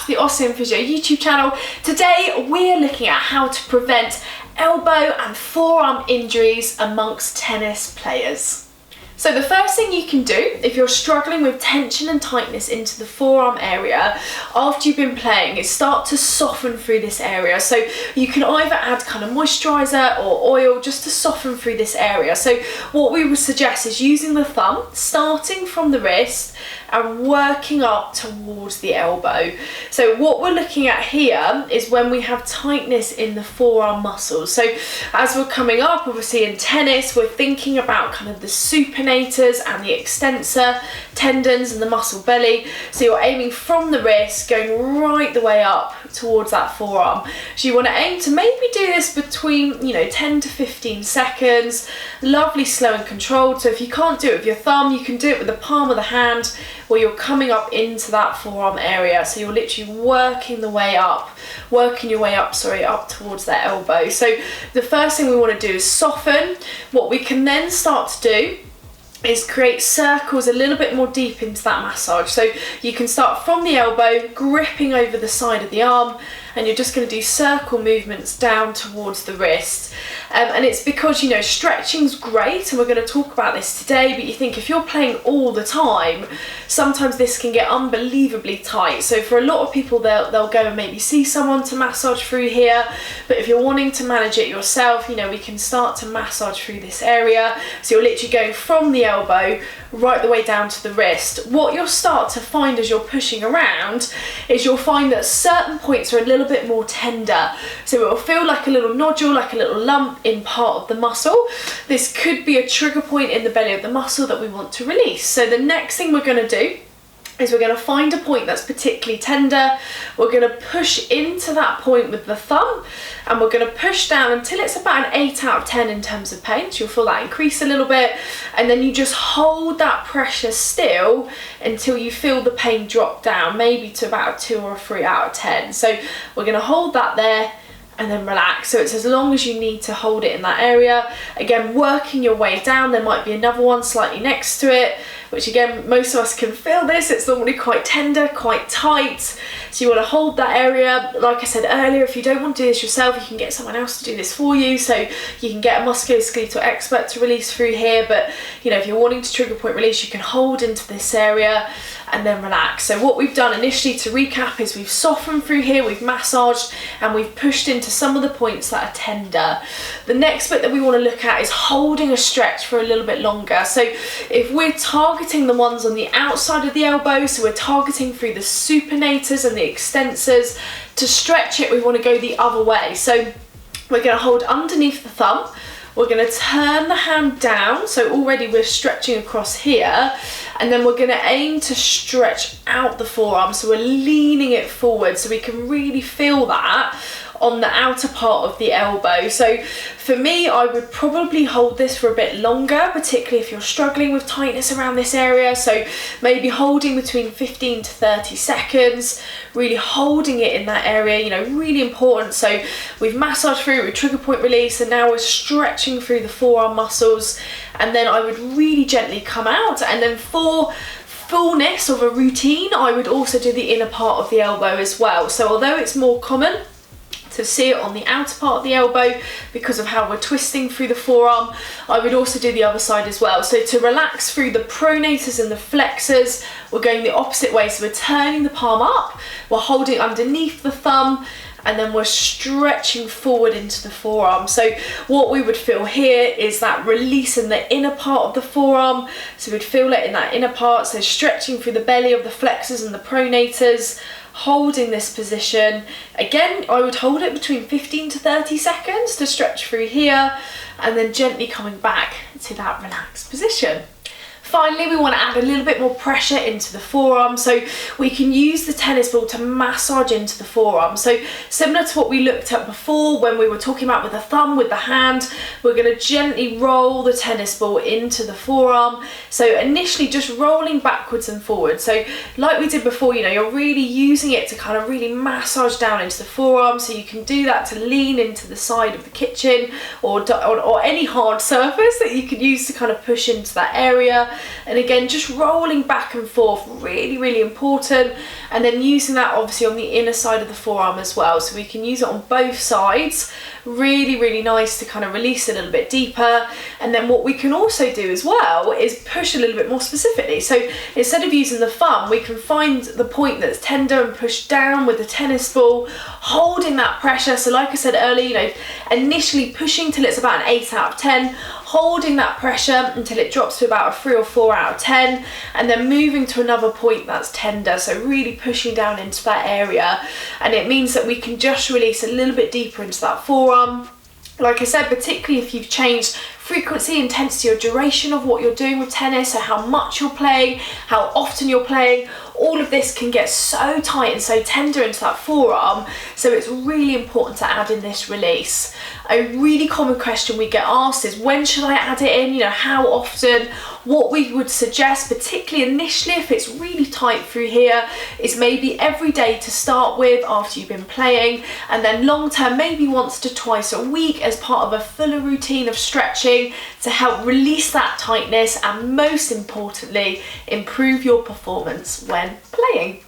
The Awesome Physio YouTube channel. Today we're looking at how to prevent elbow and forearm injuries amongst tennis players. So the first thing you can do if you're struggling with tension and tightness into the forearm area after you've been playing is start to soften through this area. So you can either add kind of moisturiser or oil just to soften through this area. So what we would suggest is using the thumb, starting from the wrist and working up towards the elbow. So what we're looking at here is when we have tightness in the forearm muscles. So as we're coming up, obviously in tennis, we're thinking about kind of the supinators and the extensor tendons and the muscle belly. So you're aiming from the wrist, going right the way up towards that forearm. So you want to aim to maybe do this between 10 to 15 seconds. Lovely, slow and controlled. So if you can't do it with your thumb, you can do it with the palm of the hand, where you're coming up into that forearm area. So you're literally working your way up towards that elbow. So the first thing we want to do is soften. What we can then start to do is create circles a little bit more deep into that massage. So you can start from the elbow, gripping over the side of the arm, and you're just going to do circle movements down towards the wrist. And it's because, stretching's great, and we're going to talk about this today, but you think if you're playing all the time, sometimes this can get unbelievably tight. So for a lot of people, they'll go and maybe see someone to massage through here, but if you're wanting to manage it yourself, we can start to massage through this area. So you're literally going from the elbow right the way down to the wrist. What you'll start to find as you're pushing around is you'll find that certain points are a little bit more tender. So it will feel like a little nodule, like a little lump in part of the muscle. This could be a trigger point in the belly of the muscle that we want to release. So the next thing we're going to do is we're going to find a point that's particularly tender. We're going to push into that point with the thumb, and we're going to push down until it's about an 8 out of 10 in terms of pain. So you'll feel that increase a little bit, and then you just hold that pressure still until you feel the pain drop down, maybe to about a 2 or a 3 out of 10. So we're going to hold that there and then relax. So it's as long as you need to hold it in that area. Again, working your way down. There might be another one slightly next to it, which again, most of us can feel this. It's normally quite tender, quite tight. So you want to hold that area. Like I said earlier, if you don't want to do this yourself, you can get someone else to do this for you. So you can get a musculoskeletal expert to release through here. But if you're wanting to trigger point release, you can hold into this area and then relax. So what we've done initially, to recap, is we've softened through here, we've massaged, and we've pushed into some of the points that are tender. The next bit that we want to look at is holding a stretch for a little bit longer. So if we're targeting the ones on the outside of the elbow, so we're targeting through the supinators and the extensors, to stretch it, we want to go the other way. So we're going to hold underneath the thumb. We're going to turn the hand down, so already we're stretching across here, and then we're going to aim to stretch out the forearm, so we're leaning it forward so we can really feel that on the outer part of the elbow. So for me, I would probably hold this for a bit longer, particularly if you're struggling with tightness around this area. So maybe holding between 15 to 30 seconds, really holding it in that area, really important. So we've massaged through, we trigger point release, and now we're stretching through the forearm muscles. And then I would really gently come out, and then for fullness of a routine, I would also do the inner part of the elbow as well. So although it's more common to see it on the outer part of the elbow because of how we're twisting through the forearm, I would also do the other side as well. So to relax through the pronators and the flexors, we're going the opposite way. So we're turning the palm up, we're holding underneath the thumb, and then we're stretching forward into the forearm. So what we would feel here is that release in the inner part of the forearm. So we'd feel it in that inner part, so stretching through the belly of the flexors and the pronators, holding this position. Again, I would hold it between 15 to 30 seconds to stretch through here, and then gently coming back to that relaxed position. Finally, we want to add a little bit more pressure into the forearm, so we can use the tennis ball to massage into the forearm. So similar to what we looked at before when we were talking about with the thumb, with the hand, we're going to gently roll the tennis ball into the forearm. So initially just rolling backwards and forwards. So like we did before, you know, you're really using it to kind of really massage down into the forearm. So you can do that to lean into the side of the kitchen or any hard surface that you could use to kind of push into that area. And again, just rolling back and forth, really, really important. And then using that obviously on the inner side of the forearm as well. So we can use it on both sides. Really, really nice to kind of release a little bit deeper. And then what we can also do as well is push a little bit more specifically. So instead of using the thumb, we can find the point that's tender and push down with the tennis ball, holding that pressure. So like I said earlier, you know, initially pushing till it's about an 8 out of 10, holding that pressure until it drops to about a 3 or 4 out of 10, and then moving to another point that's tender. So really pushing down into that area. And it means that we can just release a little bit deeper into that forearm. Like I said, particularly if you've changed frequency, intensity or duration of what you're doing with tennis, so how much you're playing, how often you're playing, all of this can get so tight and so tender into that forearm. So it's really important to add in this release. A really common question we get asked is, when should I add it in? You know, how often? What we would suggest, particularly initially if it's really tight through here, is maybe every day to start with after you've been playing, and then long term maybe once to twice a week as part of a fuller routine of stretching to help release that tightness and most importantly improve your performance when playing.